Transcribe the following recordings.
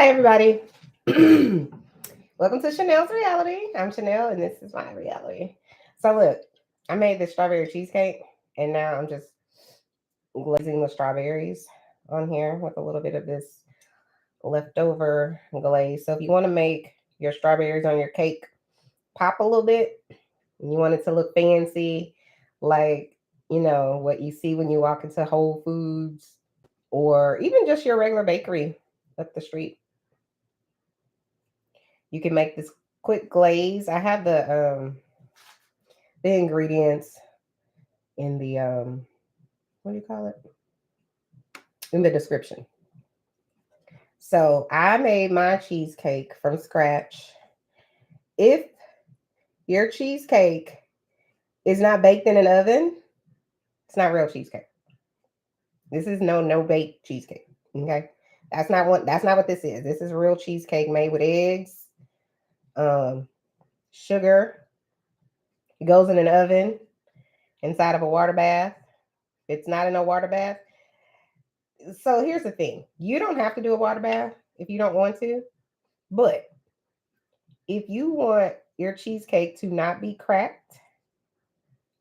Hi, everybody. Welcome to Chanel's Reality. I'm Chanel, and this is my reality. So, look, I made this strawberry cheesecake, and now I'm just glazing the strawberries on here with a little bit of this leftover glaze. So, if you want to make your strawberries on your cake pop a little bit, and you want it to look fancy, like what you see when you walk into Whole Foods or even just your regular bakery up the street, you can make this quick glaze. I have the ingredients in the what do you call it? In the description. So I made my cheesecake from scratch. If your cheesecake is not baked in an oven, it's not real cheesecake. This is no bake cheesecake. Okay. That's not what this is. This is real cheesecake made with eggs, um, sugar. It goes in an oven inside of a water bath. It's not in a water bath. So here's the thing. You don't have to do a water bath if you don't want to, but if you want your cheesecake to not be cracked,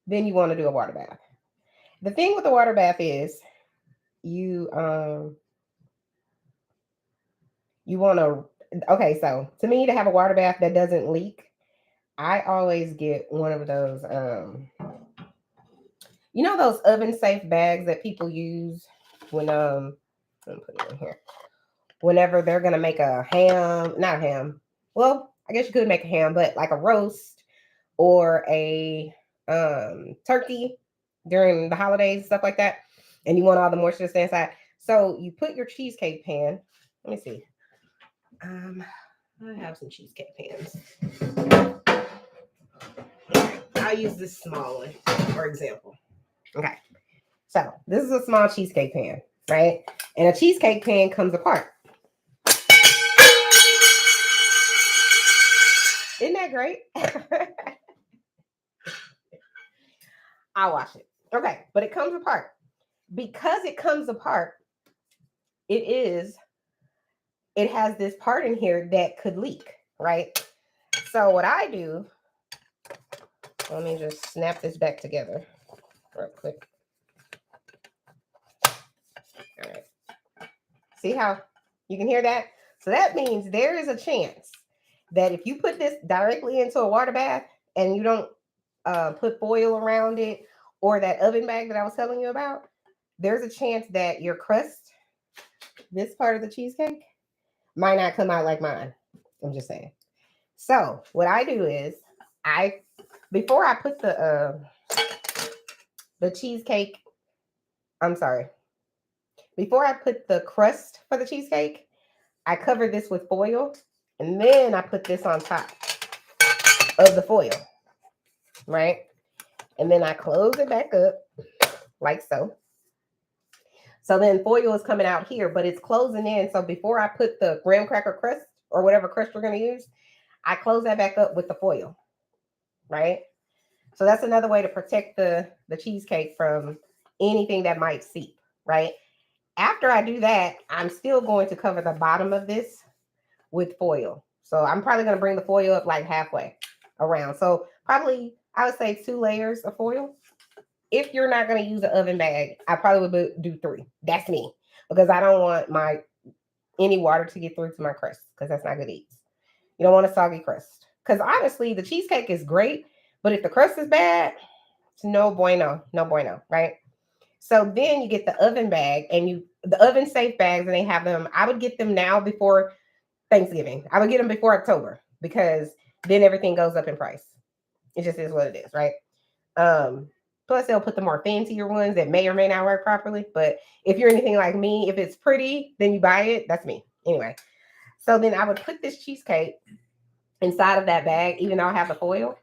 then you want to do a water bath. The thing with the water bath is you you want to okay, so to me to have a water bath that doesn't leak, I always get one of those those oven safe bags that people use when let me put it in here. Whenever they're gonna make a ham, not a ham. Well, I guess you could make a ham, but like a roast or a turkey during the holidays and stuff like that, and you want all the moisture to stay inside. So you put your cheesecake pan. Let me see. Um, I have some cheesecake pans. I'll use this small one for example. Okay, so this is a small cheesecake pan, right? And a cheesecake pan comes apart. Isn't that great? I'll wash it. Okay, but it comes apart. Because it comes apart, it is, it has this part in here that could leak, right? So what I do, let me just snap this back together real quick. All right. See how you can hear that? So that means there is a chance that if you put this directly into a water bath and you don't put foil around it or that oven bag that I was telling you about, there's a chance that your crust, this part of the cheesecake, might not come out like mine. I'm just saying. So what I do is I before I put the cheesecake, I'm sorry, before I put the crust for the cheesecake, I cover this with foil and then I put this on top of the foil, right? And then I close it back up like so. So then foil is coming out here, but it's closing in. So before I put the graham cracker crust or whatever crust we're going to use, I close that back up with the foil, right? So that's another way to protect the cheesecake from anything that might seep, right? After I do that, I'm still going to cover the bottom of this with foil. So I'm probably going to bring the foil up like halfway around. So probably I would say 2 layers of foil. If you're not going to use an oven bag, I probably would do 3. That's me because I don't want my any water to get through to my crust because that's not good to eat. You don't want a soggy crust because honestly, the cheesecake is great, but if the crust is bad, it's no bueno, no bueno, right? So then you get the oven bag and the oven safe bags, and they have them. I would get them now before Thanksgiving. I would get them before October because then everything goes up in price. It just is what it is, right? Um, Plus they'll put the more fancier ones that may or may not work properly. But if you're anything like me, if it's pretty, then you buy it. That's me. Anyway. So then I would put this cheesecake inside of that bag, even though I have the foil.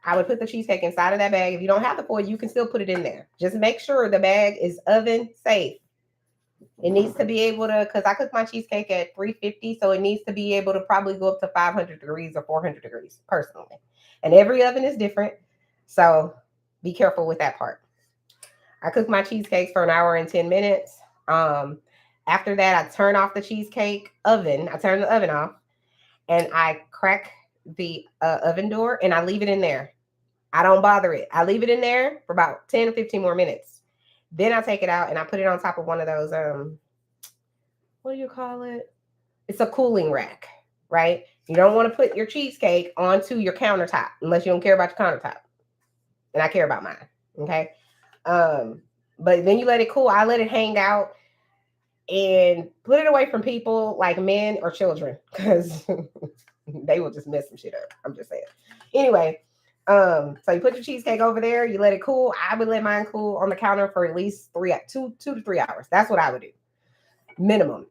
I would put the cheesecake inside of that bag. If you don't have the foil, you can still put it in there. Just make sure the bag is oven safe. It needs to be able to, because I cook my cheesecake at 350, so it needs to be able to probably go up to 500 degrees or 400 degrees personally. And every oven is different, so be careful with that part. I cook my cheesecakes for an hour and 10 minutes. After that, I turn off the cheesecake oven. I turn the oven off and I crack the oven door and I leave it in there. I don't bother it. I leave it in there for about 10 or 15 more minutes. Then I take it out and I put it on top of one of those, what do you call it? It's a cooling rack, right? You don't want to put your cheesecake onto your countertop unless you don't care about your countertop. And I care about mine. Okay. But then you let it cool. I let it hang out and put it away from people like men or children because they will just mess some shit up. I'm just saying. Anyway, so you put your cheesecake over there, you let it cool. I would let mine cool on the counter for at least 2 to 3 hours. That's what I would do. Minimum.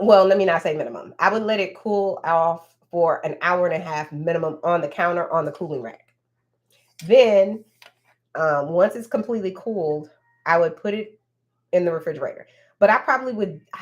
Well, let me not say minimum. I would let it cool off for an hour and a half minimum on the counter on the cooling rack. Then, once it's completely cooled, I would put it in the refrigerator. But I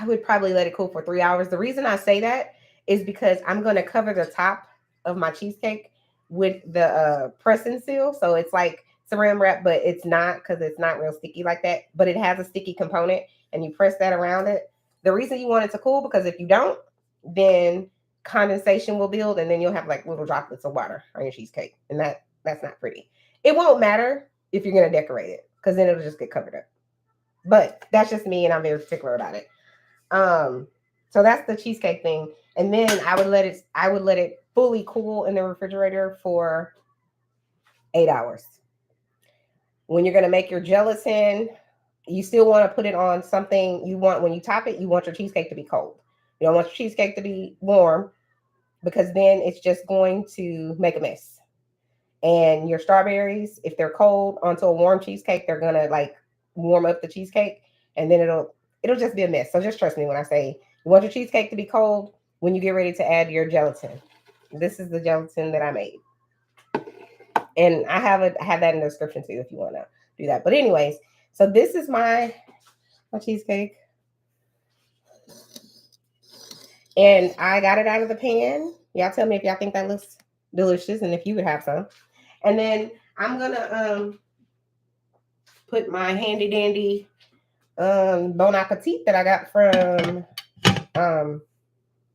would probably let it cool for 3 hours. The reason I say that is because I'm going to cover the top of my cheesecake with the press and seal. So it's like saran wrap, but it's not because it's not real sticky like that. But it has a sticky component and you press that around it. The reason you want it to cool, because if you don't, then condensation will build and then you'll have like little droplets of water on your cheesecake. And that's not pretty. It won't matter if you're going to decorate it because then it'll just get covered up. But that's just me and I'm very particular about it. So that's the cheesecake thing. And then I would let it fully cool in the refrigerator for 8 hours. When you're going to make your gelatin, you still want to put it on something you want. When you top it, you want your cheesecake to be cold. You don't want your cheesecake to be warm because then it's just going to make a mess. And your strawberries, if they're cold onto a warm cheesecake, they're going to like warm up the cheesecake and then it'll just be a mess. So just trust me when I say you want your cheesecake to be cold when you get ready to add your gelatin. This is the gelatin that I made. And I have that in the description too if you want to do that. But anyways, so this is my cheesecake. And I got it out of the pan. Y'all tell me if y'all think that looks delicious and if you would have some. And then I'm gonna put my handy dandy Bon Appetit that I got from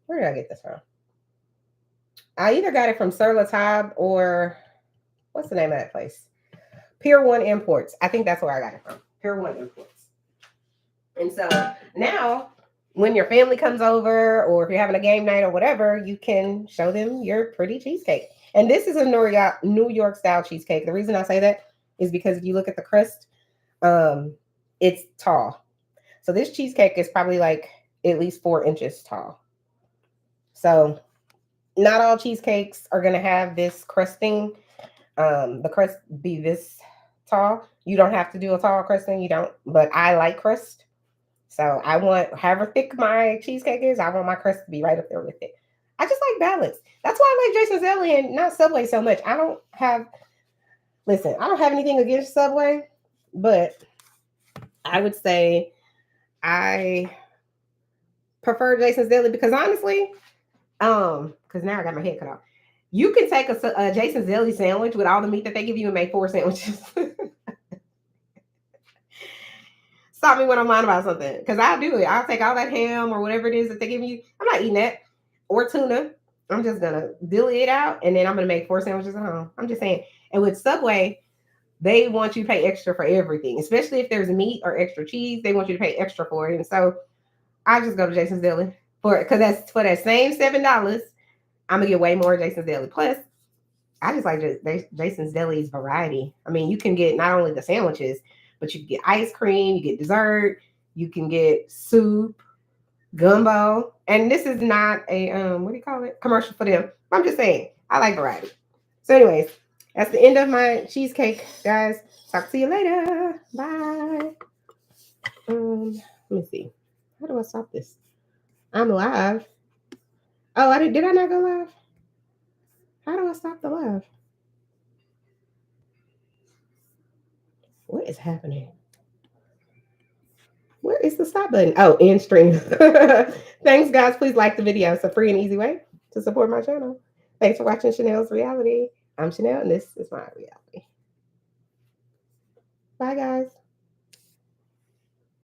where did I get this from? I either got it from Sur La Table or what's the name of that place? Pier 1 Imports. I think that's where I got it from. Pier 1 Imports. And so now when your family comes over or if you're having a game night or whatever, you can show them your pretty cheesecake. And this is a New York style cheesecake. The reason I say that is because if you look at the crust, it's tall. So this cheesecake is probably like at least 4 inches tall. So not all cheesecakes are going to have this crusting. The crust be this tall. You don't have to do a tall crusting. You don't. But I like crust. So I want, however thick my cheesecake is, I want my crust to be right up there with it. I just like balance. That's why I like Jason's Deli and not Subway so much. I don't have anything against Subway, but I would say I prefer Jason's Deli because honestly, because now I got my head cut off. You can take a Jason's Deli sandwich with all the meat that they give you and make 4 sandwiches. Stop me when I'm lying about something, because I'll do it. I'll take all that ham or whatever it is that they give you. I'm not eating that. Or tuna. I'm just going to dilly it out, and then I'm going to make 4 sandwiches at home. I'm just saying. And with Subway, they want you to pay extra for everything, especially if there's meat or extra cheese. They want you to pay extra for it. And so I just go to Jason's Deli for it, because that's for that same $7. I'm going to get way more Jason's Deli. Plus, I just like Jason's Deli's variety. I mean, you can get not only the sandwiches, but you can get ice cream, you get dessert, you can get soup, gumbo. And this is not a, what do you call it? Commercial for them. I'm just saying, I like variety. So anyways, that's the end of my cheesecake, guys. Talk to you later. Bye. Let me see. How do I stop this? I'm live. Oh, did I not go live? How do I stop the live? What is happening? Where is the stop button? Oh, end stream. Thanks, guys. Please like the video. It's a free and easy way to support my channel. Thanks for watching Chanel's Reality. I'm Chanel, and this is my reality. Bye, guys.